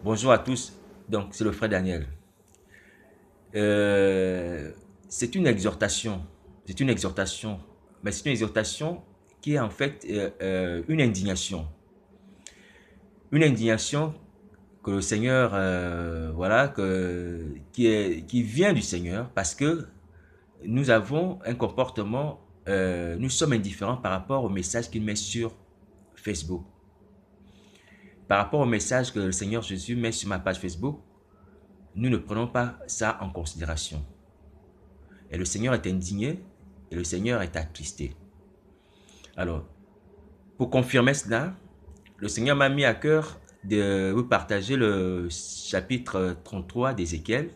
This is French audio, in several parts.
Bonjour à tous. Donc, c'est le frère Daniel. Euh, c'est une exhortation. C'est une exhortation. Mais c'est une exhortation qui est en fait une indignation. Une indignation que le Seigneur, voilà, qui vient du Seigneur parce que nous avons un comportement, nous sommes indifférents par rapport au message qu'il met sur Facebook. Par rapport au message que le Seigneur Jésus met sur ma page Facebook, nous ne prenons pas ça en considération. Et le Seigneur est indigné et le Seigneur est attristé. Alors, pour confirmer cela, le Seigneur m'a mis à cœur de vous partager le chapitre 33 d'Ézéchiel,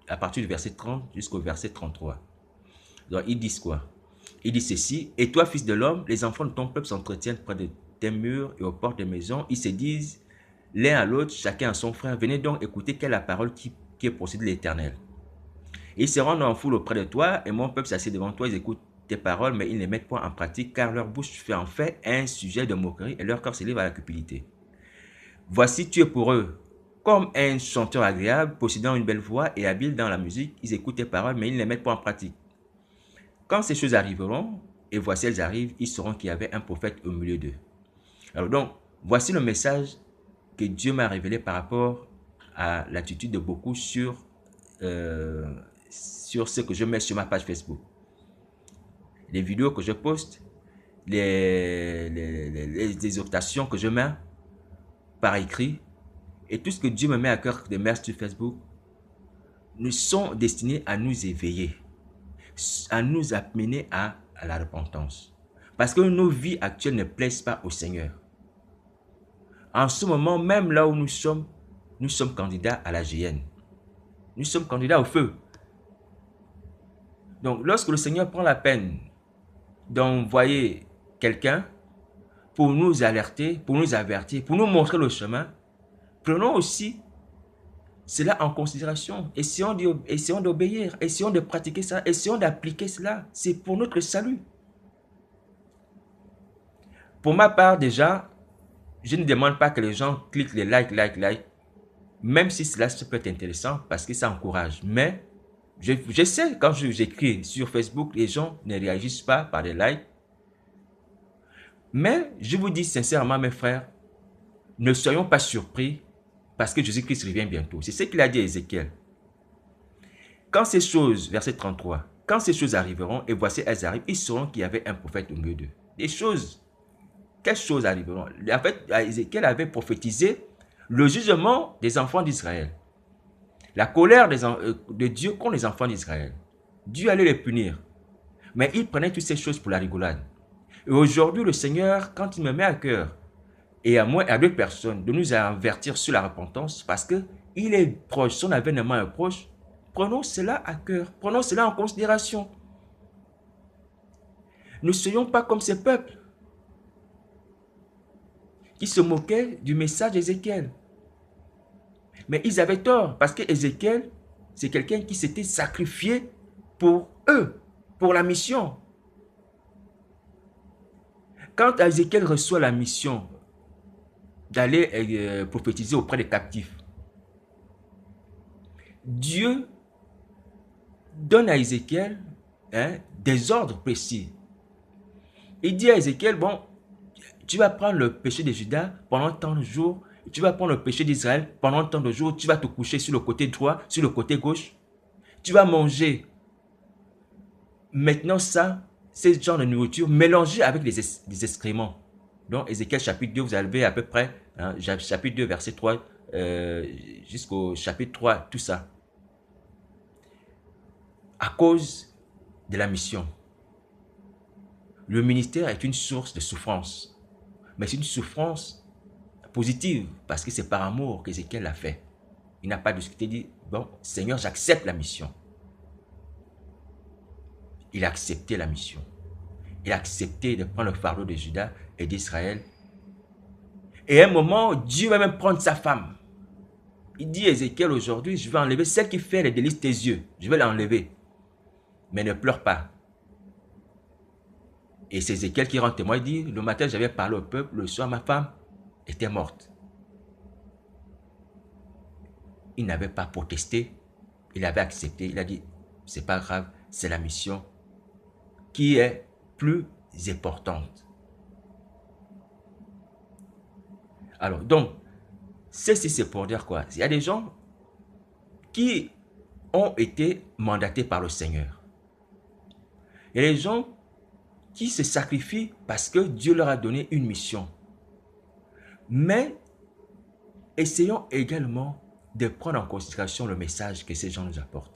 à partir du verset 30 jusqu'au verset 33. Donc, ils disent quoi? Il dit ceci: Et toi, fils de l'homme, les enfants de ton peuple s'entretiennent près de tes murs et aux portes des maisons. Ils se disent l'un à l'autre, chacun à son frère: Venez donc écouter quelle est la parole qui est procédée de l'Éternel. Ils se rendent en foule auprès de toi, et mon peuple s'assied devant toi, ils écoutent tes paroles, mais ils ne les mettent point en pratique, car leur bouche fait en fait un sujet de moquerie, et leur cœur s'élève à la cupidité. Voici, tu es pour eux comme un chanteur agréable, possédant une belle voix et habile dans la musique. Ils écoutent tes paroles, mais ils ne les mettent pas en pratique. Quand ces choses arriveront, et voici elles arrivent, ils sauront qu'il y avait un prophète au milieu d'eux. Alors donc, voici le message que Dieu m'a révélé par rapport à l'attitude de beaucoup sur ce que je mets sur ma page Facebook. Les vidéos que je poste, les exhortations que je mets par écrit, et tout ce que Dieu me met à cœur de mettre sur Facebook, nous sont destinés à nous éveiller, à nous amener à la repentance. Parce que nos vies actuelles ne plaisent pas au Seigneur. En ce moment, même là où nous sommes candidats à la GN. Nous sommes candidats au feu. Donc, lorsque le Seigneur prend la peine d'envoyer quelqu'un pour nous alerter, pour nous avertir, pour nous montrer le chemin, prenons aussi cela en considération. Essayons d'obéir, essayons de pratiquer ça, essayons d'appliquer cela. C'est pour notre salut. Pour ma part, déjà, je ne demande pas que les gens cliquent les likes, même si cela peut être intéressant parce que ça encourage. Mais je sais, quand j'écris sur Facebook, les gens ne réagissent pas par des likes. Mais je vous dis sincèrement, mes frères, ne soyons pas surpris parce que Jésus-Christ revient bientôt. C'est ce qu'il a dit à Ézéchiel. Quand ces choses, verset 33, quand ces choses arriveront, et voici elles arrivent, ils sauront qu'il y avait un prophète au milieu d'eux. Des choses, quelles choses arriveront? En fait, Ézéchiel avait prophétisé le jugement des enfants d'Israël. La colère de Dieu contre les enfants d'Israël. Dieu allait les punir. Mais il prenait toutes ces choses pour la rigolade. Et aujourd'hui, le Seigneur, quand il me met à cœur, et à moi et à d'autres personnes, de nous avertir sur la repentance, parce qu'il est proche, son avènement est proche, prenons cela à cœur, prenons cela en considération. Ne soyons pas comme ces peuples qui se moquaient du message d'Ézéchiel. Mais ils avaient tort, parce qu'Ézéchiel, c'est quelqu'un qui s'était sacrifié pour eux, pour la mission. Quand Ézéchiel reçoit la mission d'aller prophétiser auprès des captifs, Dieu donne à Ézéchiel des ordres précis. Il dit à Ézéchiel, bon, tu vas prendre le péché de Juda pendant tant de jours, tu vas prendre le péché d'Israël pendant tant de jours, tu vas te coucher sur le côté droit, sur le côté gauche, tu vas manger maintenant ça, ce genre de nourriture mélangée avec des excréments. Donc Ézéchiel chapitre 2, vous avez à peu près, chapitre 2, verset 3, jusqu'au chapitre 3, tout ça. À cause de la mission. Le ministère est une source de souffrance. Mais c'est une souffrance positive parce que c'est par amour qu'Ézéchiel l'a fait. Il n'a pas discuté, il dit, bon, Seigneur, j'accepte la mission. Il a accepté la mission. Il a accepté de prendre le fardeau de Juda et d'Israël. Et à un moment, Dieu va même prendre sa femme. Il dit à Ézéchiel, aujourd'hui, je vais enlever celle qui fait les délices de tes yeux. Je vais l'enlever. Mais ne pleure pas. Et c'est Ézéchiel qui rend témoin, il dit, le matin j'avais parlé au peuple, le soir ma femme était morte. il n'avait pas protesté, il avait accepté, il a dit, c'est pas grave, c'est la mission qui est plus importante. Alors, donc, ceci c'est pour dire quoi? Il y a des gens qui ont été mandatés par le Seigneur. Il y a des gens qui se sacrifient parce que Dieu leur a donné une mission. Mais essayons également de prendre en considération le message que ces gens nous apportent.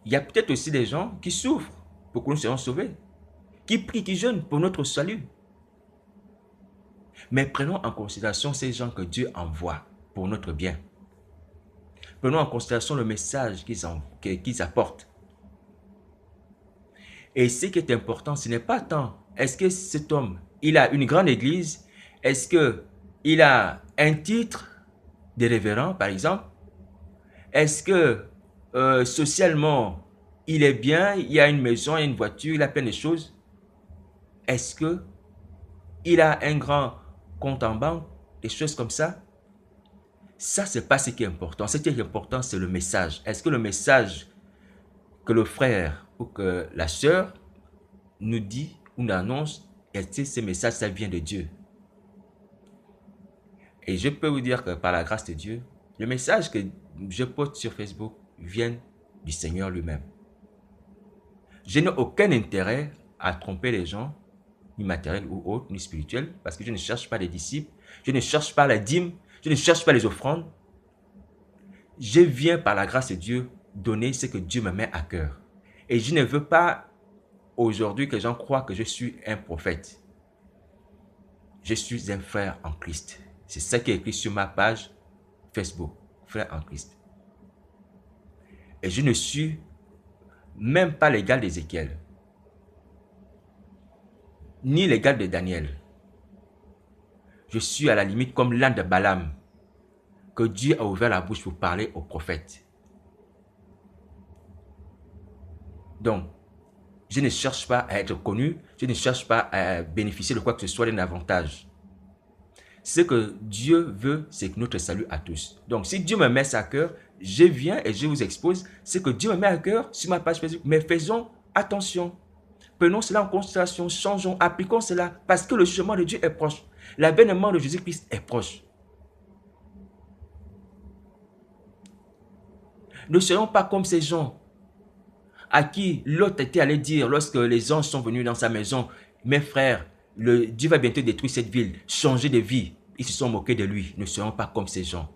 Il y a peut-être aussi des gens qui souffrent pour que nous soyons sauvés, qui prient, qui jeûnent pour notre salut. Mais prenons en considération ces gens que Dieu envoie pour notre bien. Prenons en considération le message qu'ils apportent. Et ce qui est important, ce n'est pas tant, est-ce que cet homme, il a une grande église? Est-ce qu'il a un titre de révérend, par exemple? Est-ce que socialement, il est bien, il a une maison, il a une voiture, il a plein de choses? Est-ce qu'il a un grand compte en banque? Des choses comme ça? Ça, ce n'est pas ce qui est important. Ce qui est important, c'est le message. Est-ce que le message que le frère ou que la sœur nous dit ou nous annonce, est-ce que ce message, ça vient de Dieu? Et je peux vous dire que par la grâce de Dieu, le message que je poste sur Facebook vient du Seigneur lui-même. Je n'ai aucun intérêt à tromper les gens, ni matériels ou autres, ni spirituels, parce que je ne cherche pas les disciples, je ne cherche pas la dîme, je ne cherche pas les offrandes. Je viens par la grâce de Dieu donner ce que Dieu me met à cœur. Et je ne veux pas aujourd'hui que les gens croient que je suis un prophète. Je suis un frère en Christ. C'est ça qui est écrit sur ma page Facebook, frère en Christ. Et je ne suis même pas l'égal d'Ézéchiel, ni l'égal de Daniel. Je suis à la limite comme l'âne de Balaam, que Dieu a ouvert la bouche pour parler aux prophètes. Donc, je ne cherche pas à être connu, je ne cherche pas à bénéficier de quoi que ce soit d'un avantage. Ce que Dieu veut, c'est notre salut à tous. Donc, si Dieu me met ça à cœur, je viens et je vous expose ce que Dieu me met à cœur sur ma page Facebook. Mais faisons attention. Prenons cela en considération, changeons, appliquons cela, parce que le jugement de Dieu est proche. L'avènement de Jésus-Christ est proche. Ne soyons pas comme ces gens à qui l'autre était allé dire lorsque les anges sont venus dans sa maison, mes frères, Dieu va bientôt détruire cette ville, changer de vie. Ils se sont moqués de lui. Ne soyons pas comme ces gens.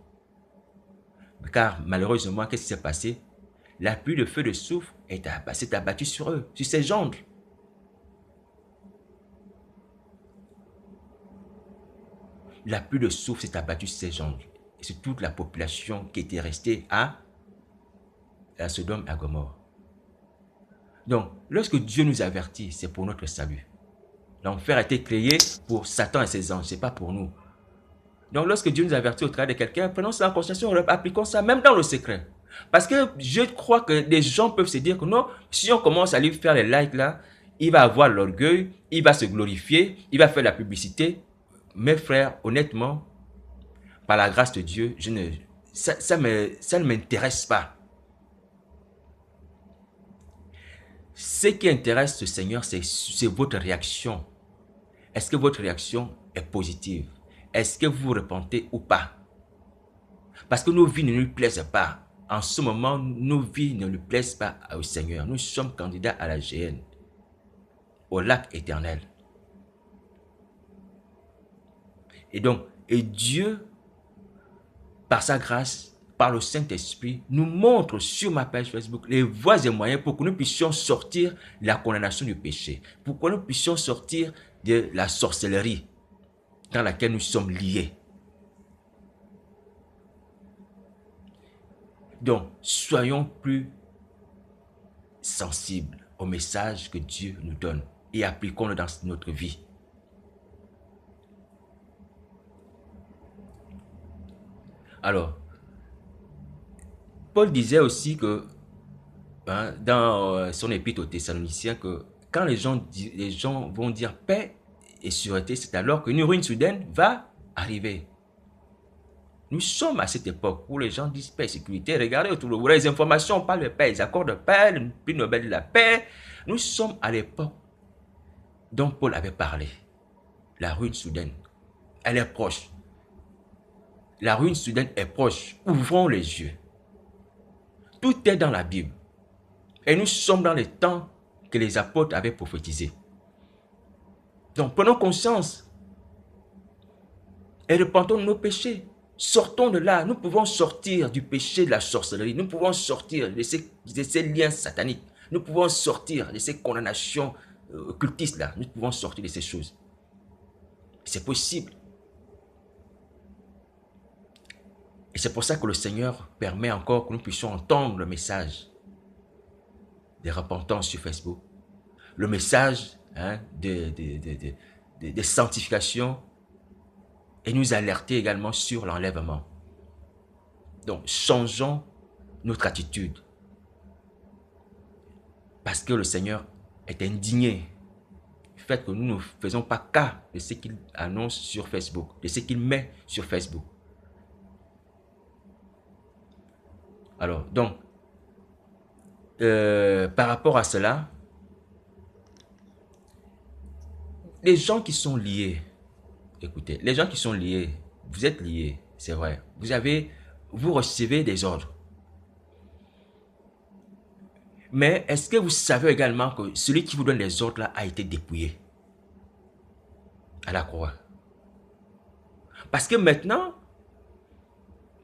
Car malheureusement, qu'est-ce qui s'est passé? La pluie de feu de soufre s'est abattue sur eux, sur ces gendres. La pluie de soufre s'est abattue sur ces gendres. Et sur toute la population qui était restée à Sodome et à Gomorrhe. Donc, lorsque Dieu nous avertit, c'est pour notre salut. L'enfer a été créé pour Satan et ses anges, ce n'est pas pour nous. Donc, lorsque Dieu nous avertit au travers de quelqu'un, prenons ça en considération, appliquons ça même dans le secret. Parce que je crois que des gens peuvent se dire que non, si on commence à lui faire les likes là, il va avoir l'orgueil, il va se glorifier, il va faire la publicité. Mes frères, honnêtement, par la grâce de Dieu, ça ne m'intéresse pas. Ce qui intéresse le Seigneur, c'est votre réaction. Est-ce que votre réaction est positive? Est-ce que vous vous repentez ou pas? Parce que nos vies ne lui plaisent pas. En ce moment, nos vies ne lui plaisent pas au Seigneur. Nous sommes candidats à la géhenne, au lac éternel. Et donc, Dieu, par sa grâce, par le Saint-Esprit, nous montre sur ma page Facebook les voies et moyens pour que nous puissions sortir de la condamnation du péché, pour que nous puissions sortir de la sorcellerie dans laquelle nous sommes liés. Donc, soyons plus sensibles au message que Dieu nous donne et appliquons-le dans notre vie. Alors, Paul disait aussi que, dans son épître aux Thessaloniciens, que quand les gens vont dire paix et sûreté, c'est alors qu'une ruine soudaine va arriver. Nous sommes à cette époque où les gens disent paix et sécurité. Regardez autour de vous, les informations parlent de paix, les accords de paix, le prix Nobel de la paix. Nous sommes à l'époque dont Paul avait parlé. La ruine soudaine, elle est proche. La ruine soudaine est proche. Ouvrons les yeux. Tout est dans la Bible. Et nous sommes dans les temps que les apôtres avaient prophétisé. Donc prenons conscience et repentons de nos péchés. Sortons de là. Nous pouvons sortir du péché de la sorcellerie. Nous pouvons sortir de ces liens sataniques. Nous pouvons sortir de ces condamnations occultistes là. Nous pouvons sortir de ces choses. C'est possible. Et c'est pour ça que le Seigneur permet encore que nous puissions entendre le message de repentance sur Facebook. Le message de sanctification et nous alerter également sur l'enlèvement. Donc, changeons notre attitude. Parce que le Seigneur est indigné du fait que nous ne faisons pas cas de ce qu'il annonce sur Facebook, de ce qu'il met sur Facebook. Alors, donc, par rapport à cela, les gens qui sont liés, écoutez, les gens qui sont liés, vous êtes liés, c'est vrai. Vous recevez des ordres. Mais est-ce que vous savez également que celui qui vous donne les ordres là a été dépouillé à la croix? Parce que maintenant,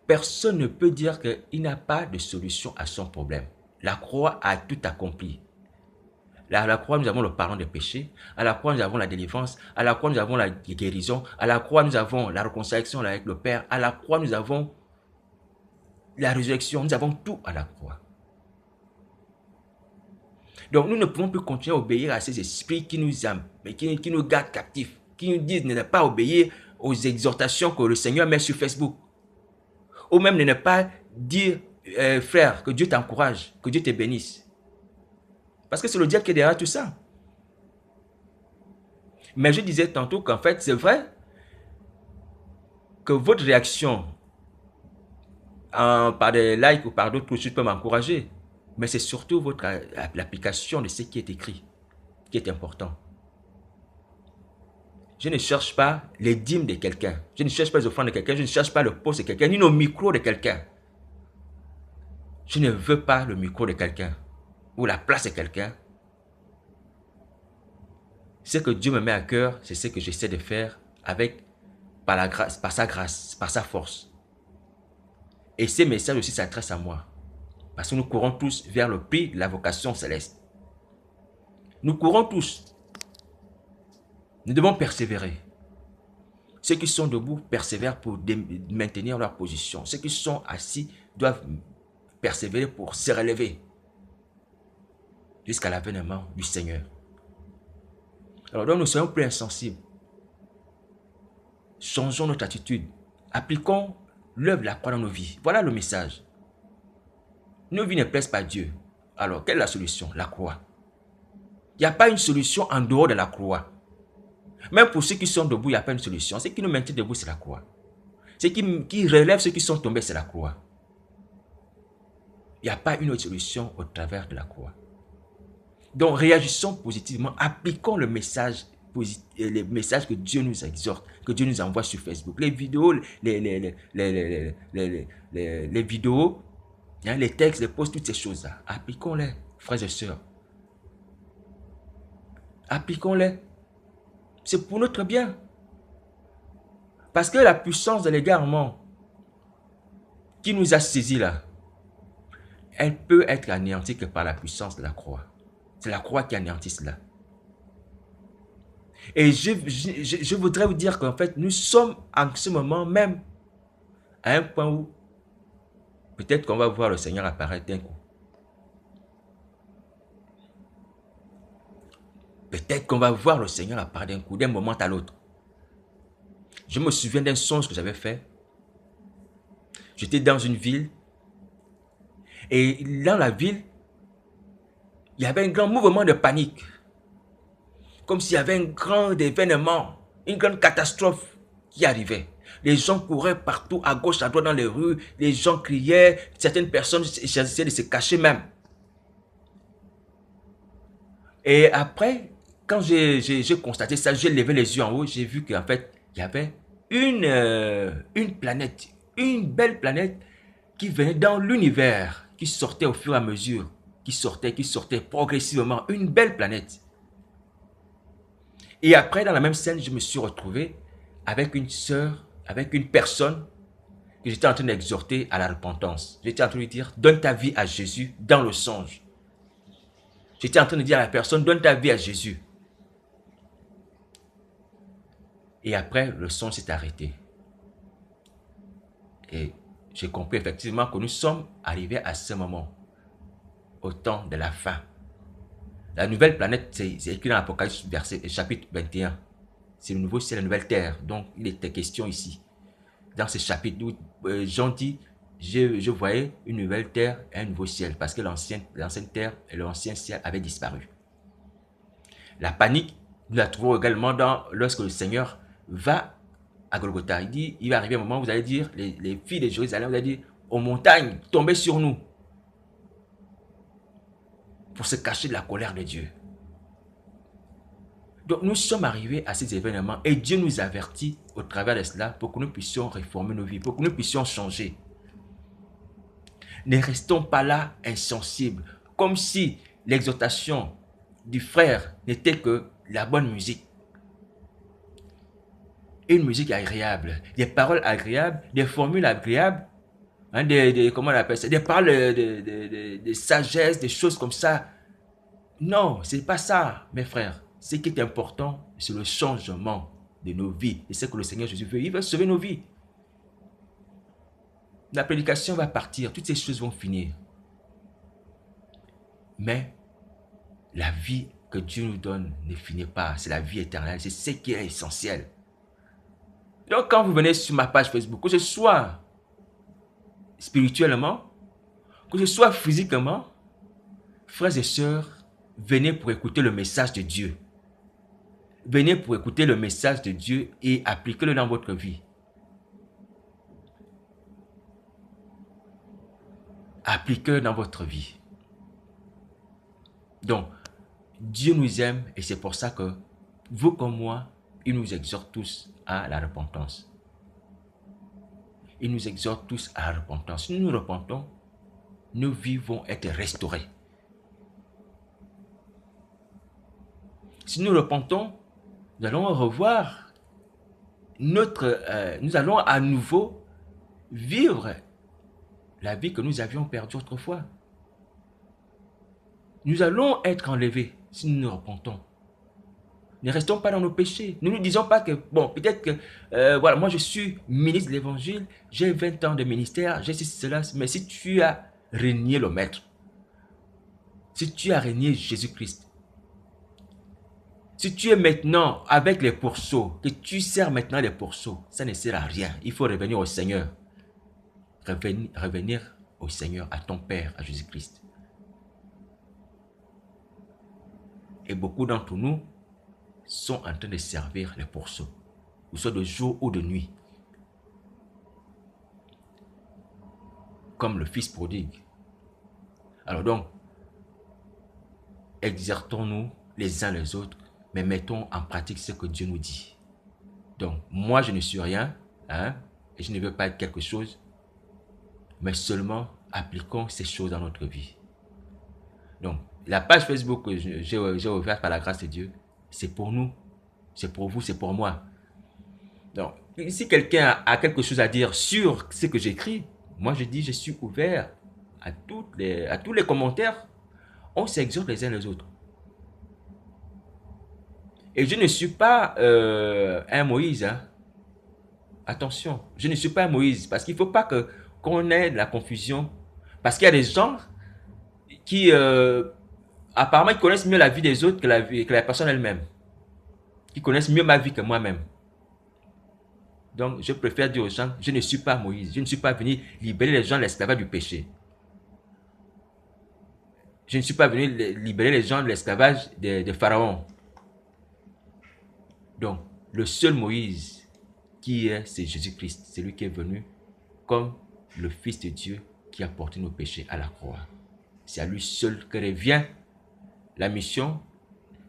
personne ne peut dire qu'il n'a pas de solution à son problème. La croix a tout accompli. À la croix, nous avons le pardon des péchés. À la croix, nous avons la délivrance. À la croix, nous avons la guérison. À la croix, nous avons la réconciliation avec le Père. À la croix, nous avons la résurrection. Nous avons tout à la croix. Donc, nous ne pouvons plus continuer à obéir à ces esprits qui nous gardent captifs, qui nous disent de ne pas obéir aux exhortations que le Seigneur met sur Facebook. Ou même de ne pas dire, frère, que Dieu t'encourage, que Dieu te bénisse. Parce que c'est le diable qui est derrière tout ça. Mais je disais tantôt qu'en fait, c'est vrai que votre réaction par des likes ou par d'autres choses peut m'encourager. Mais c'est surtout l'application de ce qui est écrit qui est important. Je ne cherche pas les dîmes de quelqu'un. Je ne cherche pas les offrandes de quelqu'un. Je ne cherche pas le poste de quelqu'un, ni le micro de quelqu'un. Je ne veux pas le micro de quelqu'un ou la place de quelqu'un. Ce que Dieu me met à cœur, c'est ce que j'essaie de faire par la grâce, par sa grâce, par sa force. Et ces messages aussi s'adressent à moi. Parce que nous courons tous vers le prix de la vocation céleste. Nous courons tous. Nous devons persévérer. Ceux qui sont debout persévèrent pour maintenir leur position. Ceux qui sont assis doivent persévérer pour se relever jusqu'à l'avènement du Seigneur. Alors donc, nous soyons plus insensibles. Changeons notre attitude. Appliquons l'œuvre de la croix dans nos vies. Voilà le message. Nos vies ne plaisent pas à Dieu. Alors, quelle est la solution? La croix. Il n'y a pas une solution en dehors de la croix. Même pour ceux qui sont debout, il n'y a pas une solution. Ce qui nous maintient debout, c'est la croix. Ce qui relève ceux qui sont tombés, c'est la croix. Il n'y a pas une autre solution au travers de la croix. Donc, réagissons positivement. Appliquons le message que Dieu nous exhorte, que Dieu nous envoie sur Facebook. Les vidéos, les vidéos, les textes, les posts, toutes ces choses-là. Appliquons-les, frères et sœurs. Appliquons-les. C'est pour notre bien. Parce que la puissance de l'égarement qui nous a saisis là, elle peut être anéantie que par la puissance de la croix. C'est la croix qui anéantit cela. Et je voudrais vous dire qu'en fait, nous sommes en ce moment même à un point où peut-être qu'on va voir le Seigneur apparaître d'un coup. Peut-être qu'on va voir le Seigneur apparaître d'un coup, d'un moment à l'autre. Je me souviens d'un songe que j'avais fait. J'étais dans une ville. Et dans la ville, il y avait un grand mouvement de panique. Comme s'il y avait un grand événement, une grande catastrophe qui arrivaient. Les gens couraient partout, à gauche, à droite dans les rues. Les gens criaient. Certaines personnes essayaient de se cacher même. Et après, quand j'ai constaté ça, j'ai levé les yeux en haut, j'ai vu qu'en fait, il y avait une planète, une belle planète qui venait dans l'univers, qui sortait au fur et à mesure, qui sortait progressivement, une belle planète. Et après, dans la même scène, je me suis retrouvé avec une sœur, avec une personne que j'étais en train d'exhorter à la repentance. J'étais en train de lui dire, donne ta vie à Jésus dans le songe. J'étais en train de dire à la personne, donne ta vie à Jésus. Et après, le songe s'est arrêté. Et j'ai compris effectivement que nous sommes arrivés à ce moment, au temps de la fin. La nouvelle planète, c'est écrit dans l'Apocalypse chapitre 21. C'est le nouveau ciel, la nouvelle terre. Donc, il était question ici. Dans ce chapitre où Jean dit, je voyais une nouvelle terre et un nouveau ciel, parce que l'ancienne terre et l'ancien ciel avaient disparu. La panique, nous la trouvons également lorsque le Seigneur va à Golgotha. Il dit, il va arriver un moment où vous allez dire, les filles de Jérusalem, vous allez dire, aux montagnes, tombez sur nous, pour se cacher de la colère de Dieu. Donc nous sommes arrivés à ces événements et Dieu nous avertit au travers de cela pour que nous puissions réformer nos vies, pour que nous puissions changer. Ne restons pas là insensibles, comme si l'exhortation du frère n'était que la bonne musique. Une musique agréable, des paroles agréables, des formules agréables, hein, comment on appelle ça, des paroles de sagesse, des choses comme ça. Non, ce n'est pas ça, mes frères. Ce qui est important, c'est le changement de nos vies. Et c'est ce que le Seigneur Jésus veut. Il veut sauver nos vies. La prédication va partir, toutes ces choses vont finir. Mais la vie que Dieu nous donne ne finit pas. C'est la vie éternelle. C'est ce qui est essentiel. Donc quand vous venez sur ma page Facebook, que ce soit spirituellement, que ce soit physiquement, frères et sœurs, venez pour écouter le message de Dieu. Venez pour écouter le message de Dieu et appliquez-le dans votre vie. Appliquez-le dans votre vie. Donc, Dieu nous aime et c'est pour ça que vous comme moi, il nous exhorte tous à la repentance. Il nous exhorte tous à la repentance. Si nous nous repentons, nos vies vont être restaurées. Si nous repentons, nous allons revoir nous allons à nouveau vivre la vie que nous avions perdue autrefois. Nous allons être enlevés si nous nous repentons. Ne restons pas dans nos péchés. Ne nous disons pas que, bon, peut-être que, voilà, moi je suis ministre de l'évangile, j'ai 20 ans de ministère, j'ai cela, mais si tu as renié le Maître, si tu as renié Jésus-Christ, si tu es maintenant avec les pourceaux, que tu sers maintenant les pourceaux, ça ne sert à rien. Il faut revenir au Seigneur. Revenir au Seigneur, à ton Père, à Jésus-Christ. Et beaucoup d'entre nous sont en train de servir les pourceaux, que ce soit de jour ou de nuit. Comme le fils prodigue. Alors donc, exertons-nous les uns les autres, mais mettons en pratique ce que Dieu nous dit. Donc, moi je ne suis rien, hein, et je ne veux pas être quelque chose, mais seulement appliquons ces choses dans notre vie. Donc, la page Facebook que j'ai ouverte par la grâce de Dieu, c'est pour nous, c'est pour vous, c'est pour moi. Donc, si quelqu'un a quelque chose à dire sur ce que j'écris, moi je dis, je suis ouvert à tous les commentaires. On s'exhorte les uns les autres. Et je ne suis pas un Moïse. Hein. Attention, je ne suis pas un Moïse. Parce qu'il ne faut pas qu'on ait de la confusion. Parce qu'il y a des gens qui, apparemment, ils connaissent mieux la vie des autres que la personne elle-même. Qui connaissent mieux ma vie que moi-même. Donc, je préfère dire aux gens, je ne suis pas Moïse. Je ne suis pas venu libérer les gens de l'esclavage du péché. Je ne suis pas venu libérer les gens de l'esclavage de Pharaon. Donc, le seul Moïse qui est, c'est Jésus-Christ. C'est lui qui est venu comme le Fils de Dieu qui a porté nos péchés à la croix. C'est à lui seul que revient la mission,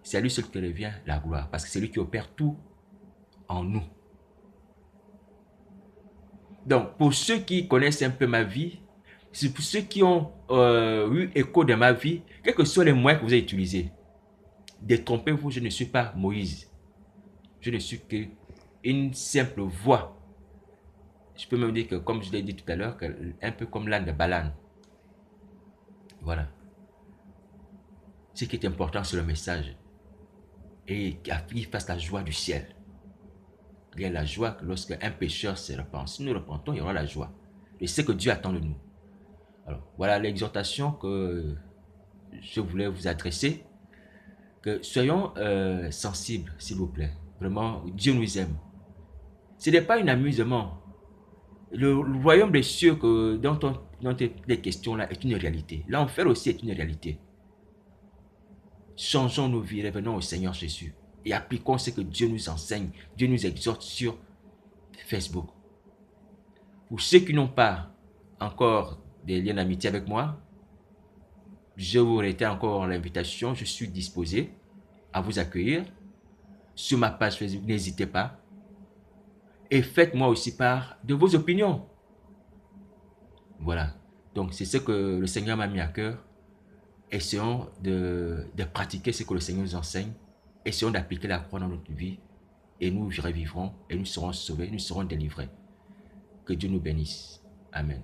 c'est à lui seul que revient la gloire, parce que c'est lui qui opère tout en nous. Donc, pour ceux qui connaissent un peu ma vie, c'est pour ceux qui ont eu écho de ma vie, quels que soient les moyens que vous avez utilisés, détrompez-vous, je ne suis pas Moïse. Je ne suis qu'une simple voix. Je peux même dire que, comme je l'ai dit tout à l'heure, un peu comme l'âne de Balaam. Voilà. Ce qui est important, c'est le message. Et qu'il fasse la joie du ciel. Il y a la joie lorsque un pécheur se repent. Si nous repentons, il y aura la joie. Et c'est ce que Dieu attend de nous. Alors, voilà l'exhortation que je voulais vous adresser. Que soyons sensibles, s'il vous plaît. Vraiment, Dieu nous aime. Ce n'est pas un amusement. Le royaume des cieux dont les questions là est une réalité. L'enfer aussi est une réalité. Changeons nos vies, revenons au Seigneur Jésus et appliquons ce que Dieu nous enseigne, Dieu nous exhorte sur Facebook. Pour ceux qui n'ont pas encore des liens d'amitié avec moi, je vous réitère encore l'invitation, je suis disposé à vous accueillir sur ma page Facebook, n'hésitez pas. Et faites-moi aussi part de vos opinions. Voilà, donc c'est ce que le Seigneur m'a mis à cœur. Essayons de pratiquer ce que le Seigneur nous enseigne. Essayons d'appliquer la croix dans notre vie. Et nous revivrons et nous serons sauvés, nous serons délivrés. Que Dieu nous bénisse. Amen.